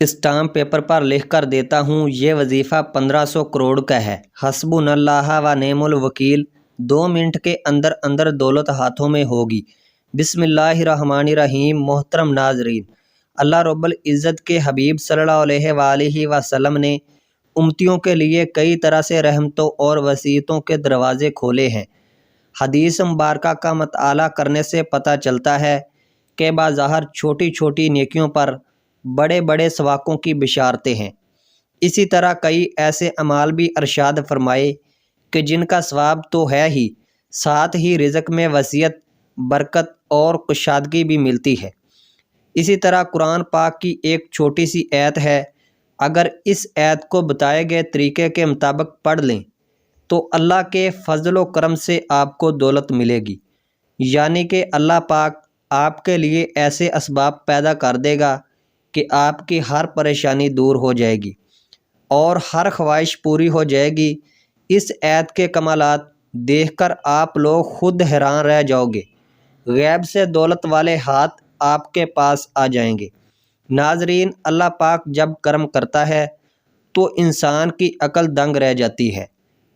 Stamp paper پر لکھ کر دیتا ہوں یہ وظیفہ 1500 کروڑ کا ہے، حسبنا اللہ و نعم الوکیل، 2 منٹ کے اندر اندر دولت ہاتھوں میں ہوگی۔ بسم اللہ الرحمن الرحیم۔ محترم ناظرین، اللہ رب العزت کے حبیب صلی اللہ علیہ وآلہ وسلم نے امتیوں کے لیے کئی طرح سے رحمتوں اور وصیتوں کے دروازے کھولے ہیں۔ حدیث مبارکہ کا مطالعہ کرنے سے پتہ چلتا ہے کہ بظاہر چھوٹی چھوٹی نیکیوں پر بڑے بڑے ثوابوں کی بشارتیں ہیں۔ اسی طرح کئی ایسے اعمال بھی ارشاد فرمائے کہ جن کا ثواب تو ہے ہی، ساتھ ہی رزق میں وسعت، برکت اور کشادگی بھی ملتی ہے۔ اسی طرح قرآن پاک کی ایک چھوٹی سی آیت ہے، اگر اس آیت کو بتائے گئے طریقے کے مطابق پڑھ لیں تو اللہ کے فضل و کرم سے آپ کو دولت ملے گی، یعنی کہ اللہ پاک آپ کے لیے ایسے اسباب پیدا کر دے گا کہ آپ کی ہر پریشانی دور ہو جائے گی اور ہر خواہش پوری ہو جائے گی۔ اس آیت کے کمالات دیکھ کر آپ لوگ خود حیران رہ جاؤ گے، غیب سے دولت والے ہاتھ آپ کے پاس آ جائیں گے۔ ناظرین، اللہ پاک جب کرم کرتا ہے تو انسان کی عقل دنگ رہ جاتی ہے،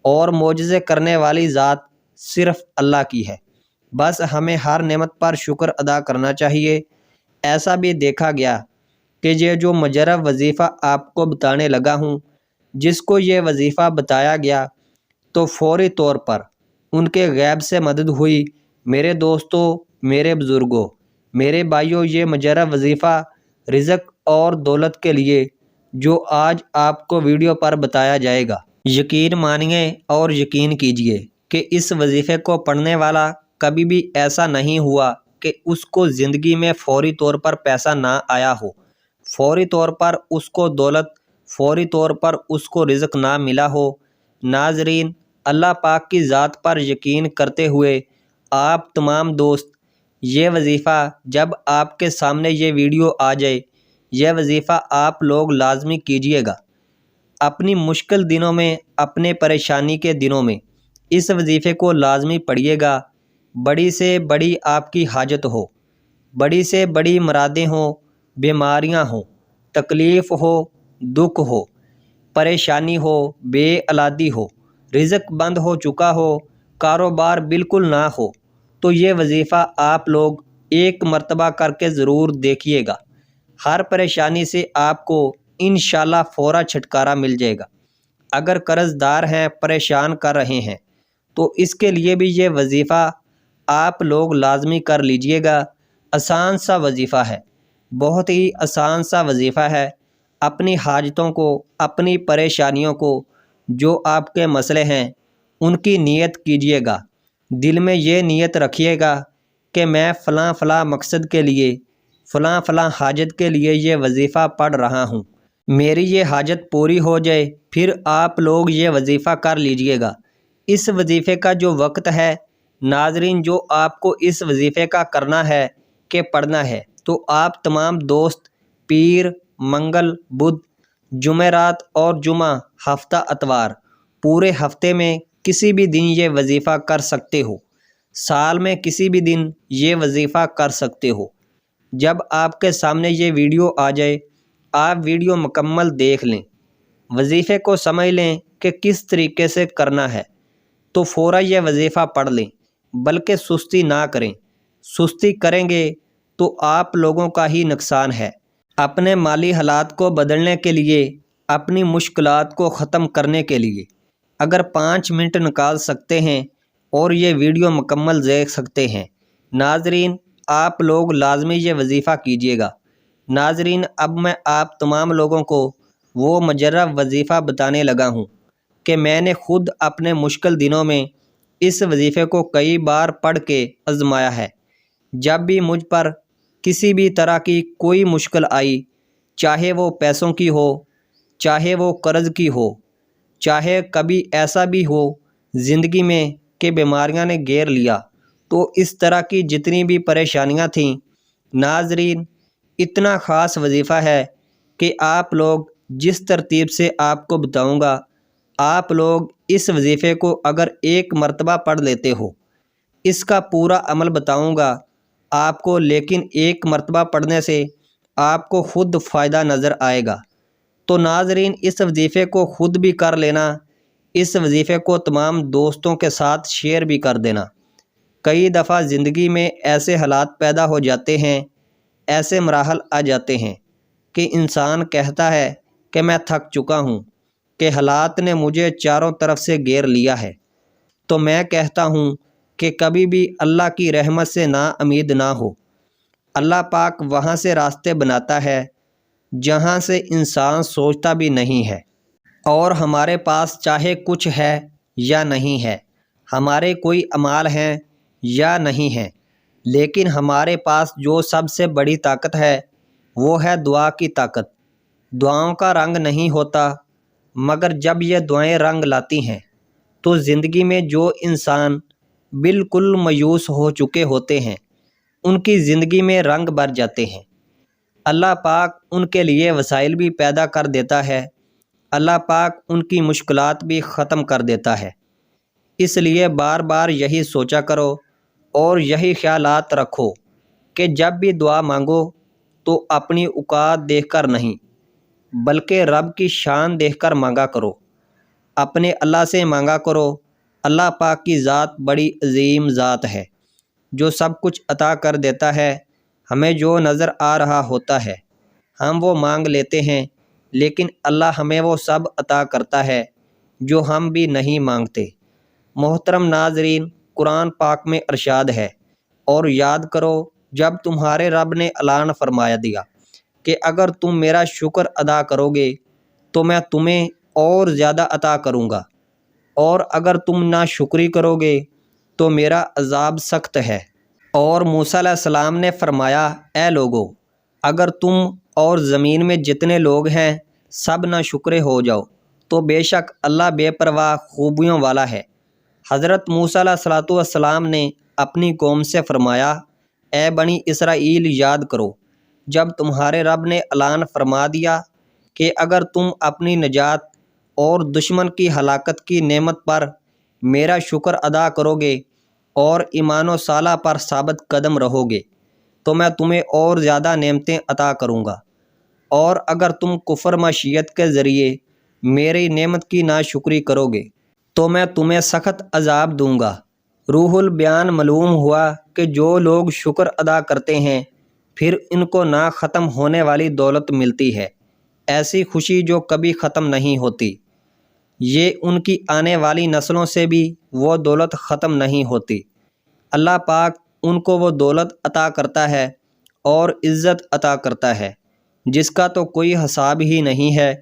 اور معجزے کرنے والی ذات صرف اللہ کی ہے۔ بس ہمیں ہر نعمت پر شکر ادا کرنا چاہیے۔ ایسا بھی دیکھا گیا کہ یہ جو مجرب وظیفہ آپ کو بتانے لگا ہوں، جس کو یہ وظیفہ بتایا گیا تو فوری طور پر ان کے غیب سے مدد ہوئی۔ میرے دوستو، میرے بزرگوں، میرے بھائیوں، یہ مجرب وظیفہ رزق اور دولت کے لیے جو آج آپ کو ویڈیو پر بتایا جائے گا، یقین مانیے اور یقین کیجیے کہ اس وظیفے کو پڑھنے والا کبھی بھی ایسا نہیں ہوا کہ اس کو زندگی میں فوری طور پر پیسہ نہ آیا ہو، فوری طور پر اس کو دولت، فوری طور پر اس کو رزق نہ ملا ہو۔ ناظرین، اللہ پاک کی ذات پر یقین کرتے ہوئے آپ تمام دوست، یہ وظیفہ جب آپ کے سامنے یہ ویڈیو آ جائے، یہ وظیفہ آپ لوگ لازمی کیجیے گا۔ اپنی مشکل دنوں میں، اپنے پریشانی کے دنوں میں اس وظیفے کو لازمی پڑھیے گا۔ بڑی سے بڑی آپ کی حاجت ہو، بڑی سے بڑی مرادیں ہوں، بیماریاں ہوں، تکلیف ہو، دکھ ہو، پریشانی ہو، بے اولادی ہو، رزق بند ہو چکا ہو، کاروبار بالکل نہ ہو، تو یہ وظیفہ آپ لوگ ایک مرتبہ کر کے ضرور دیکھیے گا۔ ہر پریشانی سے آپ کو انشاءاللہ فورا چھٹکارا مل جائے گا۔ اگر قرض دار ہیں، پریشان کر رہے ہیں، تو اس کے لیے بھی یہ وظیفہ آپ لوگ لازمی کر لیجئے گا۔ آسان سا وظیفہ ہے، بہت ہی آسان سا وظیفہ ہے۔ اپنی حاجتوں کو، اپنی پریشانیوں کو، جو آپ کے مسئلے ہیں، ان کی نیت کیجئے گا۔ دل میں یہ نیت رکھیے گا کہ میں فلاں فلاں مقصد کے لیے، فلاں فلاں حاجت کے لیے یہ وظیفہ پڑھ رہا ہوں، میری یہ حاجت پوری ہو جائے، پھر آپ لوگ یہ وظیفہ کر لیجئے گا۔ اس وظیفے کا جو وقت ہے ناظرین، جو آپ کو اس وظیفے کا کرنا ہے کہ پڑھنا ہے، تو آپ تمام دوست پیر، منگل، بدھ، جمعرات اور جمعہ، ہفتہ اتوار، پورے ہفتے میں کسی بھی دن یہ وظیفہ کر سکتے ہو، سال میں کسی بھی دن یہ وظیفہ کر سکتے ہو۔ جب آپ کے سامنے یہ ویڈیو آ جائے، آپ ویڈیو مکمل دیکھ لیں، وظیفے کو سمجھ لیں کہ کس طریقے سے کرنا ہے، تو فوراً یہ وظیفہ پڑھ لیں، بلکہ سستی نہ کریں۔ سستی کریں گے تو آپ لوگوں کا ہی نقصان ہے۔ اپنے مالی حالات کو بدلنے کے لیے، اپنی مشکلات کو ختم کرنے کے لیے اگر 5 منٹ نکال سکتے ہیں اور یہ ویڈیو مکمل دیکھ سکتے ہیں، ناظرین آپ لوگ لازمی یہ وظیفہ کیجیے گا۔ ناظرین، اب میں آپ تمام لوگوں کو وہ مجرب وظیفہ بتانے لگا ہوں کہ میں نے خود اپنے مشکل دنوں میں اس وظیفے کو کئی بار پڑھ کے آزمایا ہے۔ جب بھی مجھ پر کسی بھی طرح کی کوئی مشکل آئی، چاہے وہ پیسوں کی ہو، چاہے وہ قرض کی ہو، چاہے کبھی ایسا بھی ہو زندگی میں کہ بیماریاں نے گھیر لیا، تو اس طرح کی جتنی بھی پریشانیاں تھیں، ناظرین اتنا خاص وظیفہ ہے کہ آپ لوگ جس ترتیب سے آپ کو بتاؤں گا، آپ لوگ اس وظیفے کو اگر ایک مرتبہ پڑھ لیتے ہو، اس کا پورا عمل بتاؤں گا آپ کو، لیکن ایک مرتبہ پڑھنے سے آپ کو خود فائدہ نظر آئے گا۔ تو ناظرین، اس وظیفے کو خود بھی کر لینا، اس وظیفے کو تمام دوستوں کے ساتھ شیئر بھی کر دینا۔ کئی دفعہ زندگی میں ایسے حالات پیدا ہو جاتے ہیں، ایسے مراحل آ جاتے ہیں کہ انسان کہتا ہے کہ میں تھک چکا ہوں، کہ حالات نے مجھے چاروں طرف سے گھیر لیا ہے۔ تو میں کہتا ہوں کہ کبھی بھی اللہ کی رحمت سے نا امید نہ ہو۔ اللہ پاک وہاں سے راستے بناتا ہے جہاں سے انسان سوچتا بھی نہیں ہے۔ اور ہمارے پاس چاہے کچھ ہے یا نہیں ہے، ہمارے کوئی اعمال ہیں یا نہیں ہیں، لیکن ہمارے پاس جو سب سے بڑی طاقت ہے وہ ہے دعا کی طاقت۔ دعاؤں کا رنگ نہیں ہوتا، مگر جب یہ دعائیں رنگ لاتی ہیں تو زندگی میں جو انسان بالکل مایوس ہو چکے ہوتے ہیں ان کی زندگی میں رنگ بھر جاتے ہیں۔ اللہ پاک ان کے لیے وسائل بھی پیدا کر دیتا ہے، اللہ پاک ان کی مشکلات بھی ختم کر دیتا ہے۔ اس لیے بار بار یہی سوچا کرو اور یہی خیالات رکھو کہ جب بھی دعا مانگو تو اپنی اوقات دیکھ کر نہیں بلکہ رب کی شان دیکھ کر مانگا کرو۔ اپنے اللہ سے مانگا کرو۔ اللہ پاک کی ذات بڑی عظیم ذات ہے جو سب کچھ عطا کر دیتا ہے۔ ہمیں جو نظر آ رہا ہوتا ہے ہم وہ مانگ لیتے ہیں، لیکن اللہ ہمیں وہ سب عطا کرتا ہے جو ہم بھی نہیں مانگتے۔ محترم ناظرین، قرآن پاک میں ارشاد ہے، اور یاد کرو جب تمہارے رب نے اعلان فرمایا دیا کہ اگر تم میرا شکر ادا کرو گے تو میں تمہیں اور زیادہ عطا کروں گا، اور اگر تم ناشکری کرو گے تو میرا عذاب سخت ہے۔ اور موسیٰ علیہ السلام نے فرمایا، اے لوگو، اگر تم اور زمین میں جتنے لوگ ہیں سب ناشکرے ہو جاؤ تو بے شک اللہ بے پرواہ خوبیوں والا ہے۔ حضرت موسیٰ علیہ السلام نے اپنی قوم سے فرمایا، اے بنی اسرائیل، یاد کرو جب تمہارے رب نے اعلان فرما دیا کہ اگر تم اپنی نجات اور دشمن کی ہلاکت کی نعمت پر میرا شکر ادا کرو گے اور ایمان و صالح پر ثابت قدم رہو گے تو میں تمہیں اور زیادہ نعمتیں عطا کروں گا، اور اگر تم کفر معصیت کے ذریعے میری نعمت کی ناشکری کرو گے تو میں تمہیں سخت عذاب دوں گا۔ روح البیان معلوم ہوا کہ جو لوگ شکر ادا کرتے ہیں پھر ان کو نہ ختم ہونے والی دولت ملتی ہے، ایسی خوشی جو کبھی ختم نہیں ہوتی۔ یہ ان کی آنے والی نسلوں سے بھی وہ دولت ختم نہیں ہوتی۔ اللہ پاک ان کو وہ دولت عطا کرتا ہے اور عزت عطا کرتا ہے جس کا تو کوئی حساب ہی نہیں ہے۔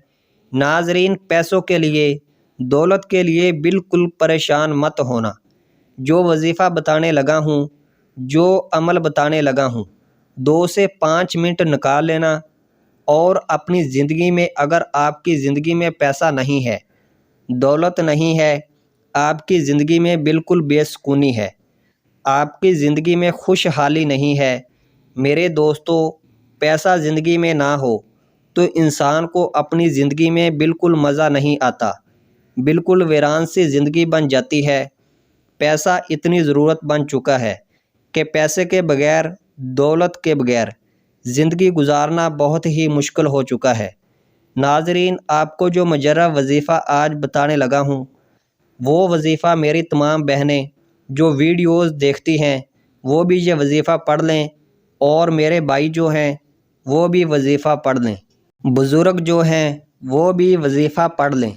ناظرین، پیسوں کے لیے، دولت کے لیے بالکل پریشان مت ہونا۔ جو وظیفہ بتانے لگا ہوں، جو عمل بتانے لگا ہوں، 2 سے 5 منٹ نکال لینا، اور اپنی زندگی میں اگر آپ کی زندگی میں پیسہ نہیں ہے، دولت نہیں ہے، آپ کی زندگی میں بالکل بے سکونی ہے، آپ کی زندگی میں خوشحالی نہیں ہے، میرے دوستو، پیسہ زندگی میں نہ ہو تو انسان کو اپنی زندگی میں بالکل مزہ نہیں آتا، بالکل ویران سی زندگی بن جاتی ہے۔ پیسہ اتنی ضرورت بن چکا ہے کہ پیسے کے بغیر، دولت کے بغیر زندگی گزارنا بہت ہی مشکل ہو چکا ہے۔ ناظرین، آپ کو جو مجرب وظیفہ آج بتانے لگا ہوں وہ وظیفہ میری تمام بہنیں جو ویڈیوز دیکھتی ہیں وہ بھی یہ وظیفہ پڑھ لیں، اور میرے بھائی جو ہیں وہ بھی وظیفہ پڑھ لیں، بزرگ جو ہیں وہ بھی وظیفہ پڑھ لیں۔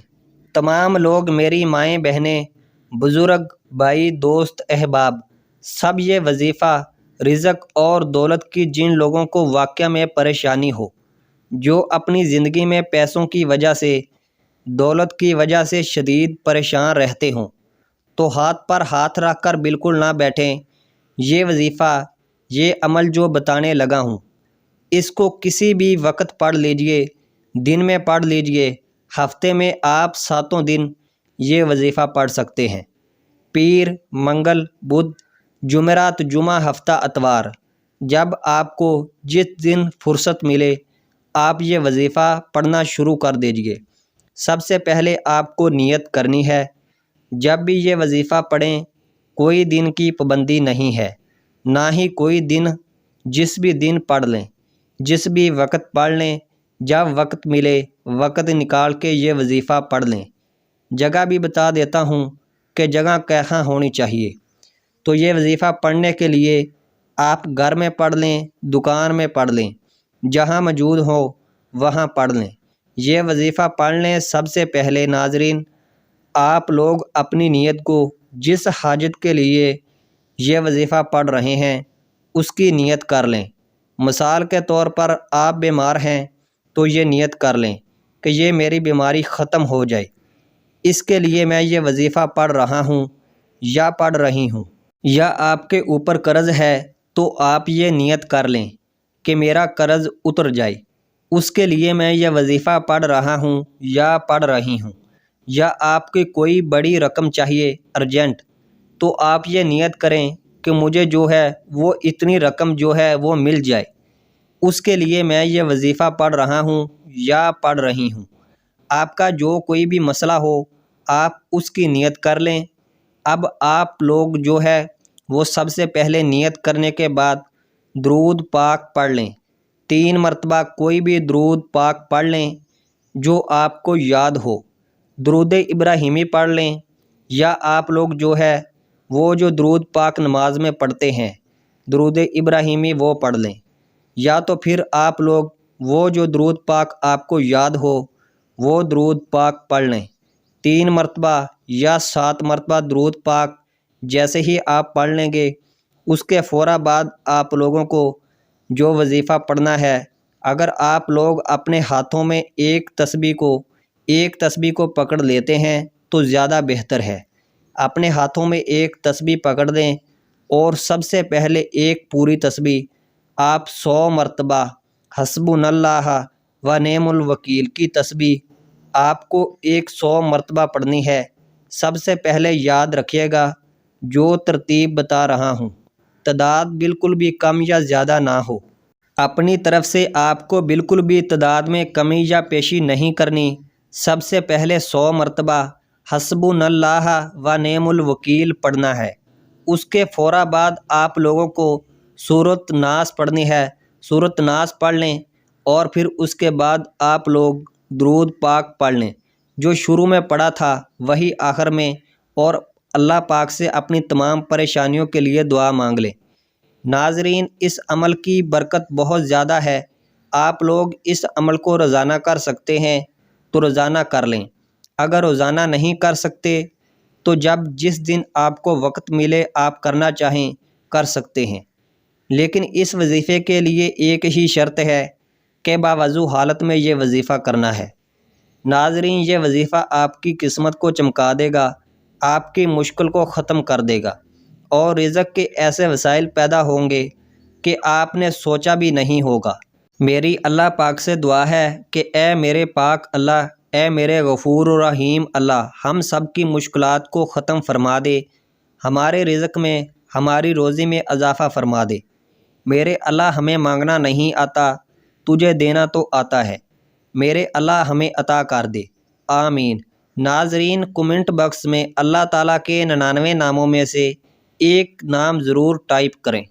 تمام لوگ، میری مائیں بہنیں، بزرگ، بھائی، دوست، احباب، سب یہ وظیفہ رزق اور دولت کی جن لوگوں کو واقعہ میں پریشانی ہو، جو اپنی زندگی میں پیسوں کی وجہ سے، دولت کی وجہ سے شدید پریشان رہتے ہوں، تو ہاتھ پر ہاتھ رکھ کر بالکل نہ بیٹھیں۔ یہ وظیفہ، یہ عمل جو بتانے لگا ہوں، اس کو کسی بھی وقت پڑھ لیجئے، دن میں پڑھ لیجئے، ہفتے میں آپ 7 دن یہ وظیفہ پڑھ سکتے ہیں۔ پیر، منگل، بدھ، جمعرات، جمعہ، ہفتہ، اتوار، جب آپ کو جس دن فرصت ملے آپ یہ وظیفہ پڑھنا شروع کر دیجئے۔ سب سے پہلے آپ کو نیت کرنی ہے۔ جب بھی یہ وظیفہ پڑھیں، کوئی دن کی پابندی نہیں ہے، نہ ہی کوئی دن، جس بھی دن پڑھ لیں۔ جس بھی وقت پڑھ لیں، جب وقت ملے وقت نکال کے یہ وظیفہ پڑھ لیں۔ جگہ بھی بتا دیتا ہوں کہ جگہ کہاں ہونی چاہیے۔ تو یہ وظیفہ پڑھنے کے لیے آپ گھر میں پڑھ لیں، دکان میں پڑھ لیں، جہاں موجود ہو وہاں پڑھ لیں۔ یہ وظیفہ پڑھ لیں۔ سب سے پہلے ناظرین، آپ لوگ اپنی نیت کو، جس حاجت کے لیے یہ وظیفہ پڑھ رہے ہیں اس کی نیت کر لیں۔ مثال کے طور پر آپ بیمار ہیں تو یہ نیت کر لیں کہ یہ میری بیماری ختم ہو جائے، اس کے لیے میں یہ وظیفہ پڑھ رہا ہوں یا پڑھ رہی ہوں۔ یا آپ کے اوپر قرض ہے تو آپ یہ نیت کر لیں کہ میرا قرض اتر جائے، اس کے لیے میں یہ وظیفہ پڑھ رہا ہوں یا پڑھ رہی ہوں۔ یا آپ کی کوئی بڑی رقم چاہیے ارجنٹ، تو آپ یہ نیت کریں کہ مجھے جو ہے وہ اتنی رقم جو ہے وہ مل جائے، اس کے لیے میں یہ وظیفہ پڑھ رہا ہوں یا پڑھ رہی ہوں۔ آپ کا جو کوئی بھی مسئلہ ہو آپ اس کی نیت کر لیں۔ اب آپ لوگ جو ہے وہ سب سے پہلے نیت کرنے کے بعد درود پاک پڑھ لیں۔ 3 مرتبہ کوئی بھی درود پاک پڑھ لیں جو آپ کو یاد ہو۔ درود ابراہیمی پڑھ لیں، یا آپ لوگ جو ہے وہ جو درود پاک نماز میں پڑھتے ہیں درود ابراہیمی وہ پڑھ لیں، یا تو پھر آپ لوگ وہ جو درود پاک آپ کو یاد ہو وہ درود پاک پڑھ لیں۔ 3 مرتبہ یا 7 مرتبہ درود پاک جیسے ہی آپ پڑھ لیں گے، اس کے فوراً بعد آپ لوگوں کو جو وظیفہ پڑھنا ہے، اگر آپ لوگ اپنے ہاتھوں میں ایک تسبیح کو پکڑ لیتے ہیں تو زیادہ بہتر ہے۔ اپنے ہاتھوں میں ایک تسبیح پکڑ دیں اور سب سے پہلے ایک پوری تسبیح آپ 100 مرتبہ حسبنا اللہ و نعم الوکیل کی تسبیح آپ کو 100 مرتبہ پڑھنی ہے۔ سب سے پہلے یاد رکھیے گا جو ترتیب بتا رہا ہوں، تعداد بالکل بھی کم یا زیادہ نہ ہو۔ اپنی طرف سے آپ کو بالکل بھی تعداد میں کمی یا پیشی نہیں کرنی۔ سب سے پہلے 100 مرتبہ حسبنا اللہ و نعم الوکیل پڑھنا ہے۔ اس کے فوراً بعد آپ لوگوں کو سورۃ ناس پڑھنی ہے۔ سورۃ ناس پڑھ لیں اور پھر اس کے بعد آپ لوگ درود پاک پڑھ لیں۔ جو شروع میں پڑھا تھا وہی آخر میں، اور اللہ پاک سے اپنی تمام پریشانیوں کے لیے دعا مانگ لیں۔ ناظرین، اس عمل کی برکت بہت زیادہ ہے۔ آپ لوگ اس عمل کو روزانہ کر سکتے ہیں تو روزانہ کر لیں۔ اگر روزانہ نہیں کر سکتے تو جس دن آپ کو وقت ملے آپ کرنا چاہیں کر سکتے ہیں، لیکن اس وظیفے کے لیے ایک ہی شرط ہے کہ باوضو حالت میں یہ وظیفہ کرنا ہے۔ ناظرین، یہ وظیفہ آپ کی قسمت کو چمکا دے گا، آپ کی مشکل کو ختم کر دے گا، اور رزق کے ایسے وسائل پیدا ہوں گے کہ آپ نے سوچا بھی نہیں ہوگا۔ میری اللہ پاک سے دعا ہے کہ اے میرے پاک اللہ، اے میرے غفور و رحیم اللہ، ہم سب کی مشکلات کو ختم فرما دے، ہمارے رزق میں، ہماری روزی میں اضافہ فرما دے۔ میرے اللہ، ہمیں مانگنا نہیں آتا، تجھے دینا تو آتا ہے، میرے اللہ ہمیں عطا کر دے، آمین۔ ناظرین، کمنٹ باکس میں اللہ تعالیٰ کے 99 ناموں میں سے ایک نام ضرور ٹائپ کریں۔